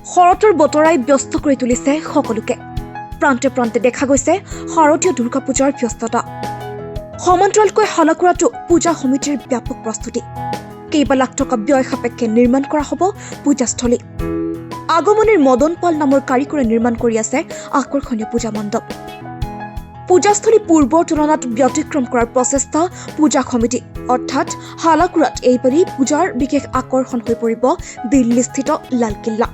শৰতৰ বতৰাই ব্যস্ত কৰি তুলিছে সকলোকে প্ৰান্তে প্ৰান্তে দেখা গৈছে শাৰদীয় দুৰ্গা পূজাৰ ব্যস্ততা সমান্তৰালকৈ হালাকুৰাটো পূজা সমিতিৰ ব্যাপক প্ৰস্তুতি কেইবা লাখ টকা ব্যয় সাপেক্ষে নিৰ্মাণ কৰা হ'ব পূজাস্থলী আগমনীৰ মদন পাল নামৰ কাৰিকৰে নিৰ্মাণ কৰি আছে আকৰ্ষণীয় পূজা মণ্ডপ পূজাস্থলী পূৰ্বৰ তুলনাত ব্যতিক্ৰম কৰাৰ প্ৰচেষ্টা পূজা সমিতি অৰ্থাৎ হালাকুৰাত এইবাৰী পূজাৰ বিশেষ আকৰ্ষণ হৈ পৰিব দিল্লীস্থিত লালকিল্লা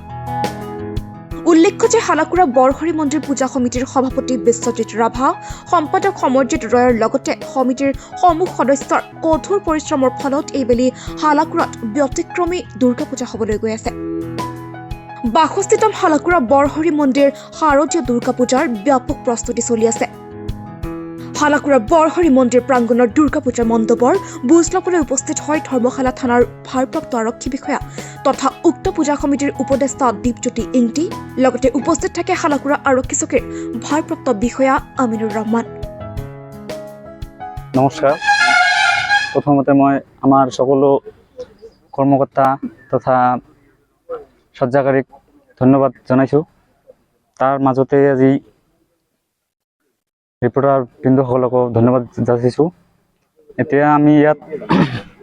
উল্লেখ্য যে হালাকুৰা বৰহৰি মন্দিৰ পূজা সমিতিৰ সভাপতি বিশ্বজিৎ ৰাভা সম্পাদক সমৰজিৎ ৰয়ৰ লগতে সমিতিৰ সমূহ সদস্যৰ কঠোৰ পৰিশ্ৰমৰ ফলত এইবেলি হালাকুৰাত ব্যতিক্ৰমী দুৰ্গা পূজা হ'বলৈ গৈ আছে বাসস্থিতম হালাকুৰা বৰহৰি মন্দিৰ শাৰদীয় দুৰ্গা পূজাৰ ব্যাপক প্ৰস্তুতি চলি আছে হালাকুৰা বৰহৰি মন্দিৰ প্ৰাংগণৰ দুৰ্গা পূজাৰ মণ্ডপৰ বুজ ল'বলৈ উপস্থিত হয় ধৰ্মশালা থানাৰ ভাৰপ্ৰাপ্ত আৰক্ষী বিষয়া তথা উক্ত পূজা সমিতিৰ উপদেষ্টা দীপজ্যোতি ইংটি লগতে উপস্থিত থাকে হালাকুৰা আৰক্ষী চকীৰ ভাৰপ্ৰাপ্ত বিষয়া আমিনুৰ ৰহমান নমস্কাৰ প্ৰথমতে মই আমাৰ সকলো কৰ্মকৰ্তা তথা সজ্জাকাৰীক ধন্যবাদ জনাইছোঁ তাৰ মাজতে আজি ৰিপৰ্টাৰ বৃন্দসকলকো ধন্যবাদ যাচিছোঁ এতিয়া আমি ইয়াত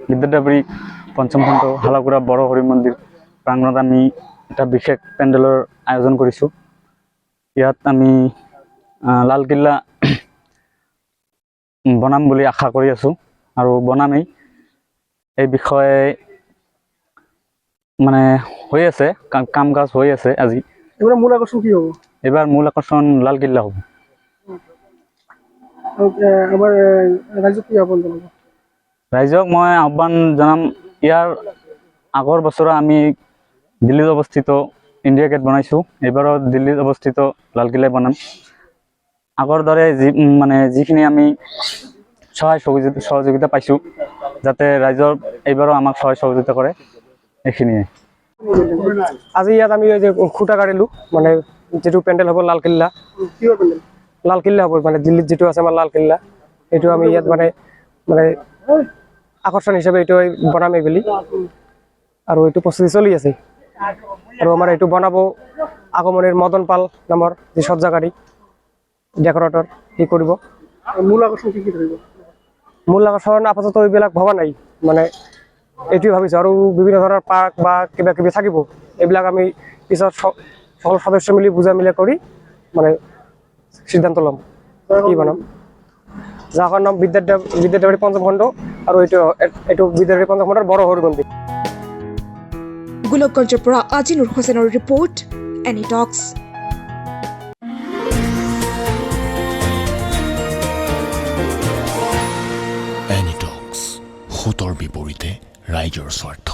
বিদ্যাদেৱৰী পঞ্চম খণ্ড হালাকুৰা বৰহৰি মন্দিৰ প্ৰাংগণত আমি এটা বিশেষ পেণ্ডেলৰ আয়োজন কৰিছোঁ ইয়াত আমি লালকিল্লা বনাম বুলি আশা কৰি আছোঁ আৰু বনামেই এই বিষয়ে মানে হৈ আছে কাম কাজ হৈ আছে আজি এবাৰ মূল আকৰ্ষণ কি হ'ব এবাৰ মূল আকৰ্ষণ লালকিল্লা হ'ব আমাৰ ৰাইজক কি আহ্বান জনাব ৰাইজক মই আহ্বান জনাম ইয়াৰ আগৰ বছৰ আমি দিল্লীত অৱস্থিত ইণ্ডিয়া গেট বনাইছোঁ এইবাৰো দিল্লীত অৱস্থিত লালকিল্লাই বনাম আগৰ দৰে যিখিনি আমি সহযোগিতা পাইছোঁ যাতে ৰাইজৰ এইবাৰো আমাক সহযোগিতা কৰে এইখিনিয়ে আজি ইয়াত আমি এই যে খুঁটা কাঢ়িলোঁ মানে যিটো পেণ্ডেল হ'ব লালকিল্লা কিহৰ পেণ্ডেল লালকিল্লা হ'ব মানে দিল্লীত যিটো আছে আমাৰ লালকিল্লা এইটো আমি ইয়াত মানে আকৰ্ষণ হিচাপে এইটো বনাম এইবেলি আৰু এইটো প্ৰস্তুতি চলি আছে আৰু আমাৰ এইটো বনাব আগমনীৰ মদন পাল নামৰ যি সজ্জাকাৰী ডেকৰেটৰ সি কৰিব মূল আকৰ্ষণ কি কি ধৰিব মূল আকৰ্ষণ আপাতত এইবিলাক ভবা নাই মানে এইটোৱে ভাবিছোঁ আৰু বিভিন্ন ধৰণৰ পাৰ্ক বা কিবা কিবি থাকিব এইবিলাক আমি পিছত সকলো সদস্য মিলি বুজা মিলা কৰি মানে সিদ্ধান্ত ল'ম কি বনাম যাৰ নাম বিদ্যাদেৱৰী পঞ্চম খণ্ড আৰু এইটো বিদ্যাদেৱৰী পঞ্চম খণ্ডৰ বৰহৰি মন্দিৰ গোলকগঞ্জৰ পৰা আজিনুৰ হোসেনৰ ৰিপৰ্ট এনি টক্স এনি টক্স সোঁতৰ বিপৰীতে ৰাইজৰ স্বাৰ্থ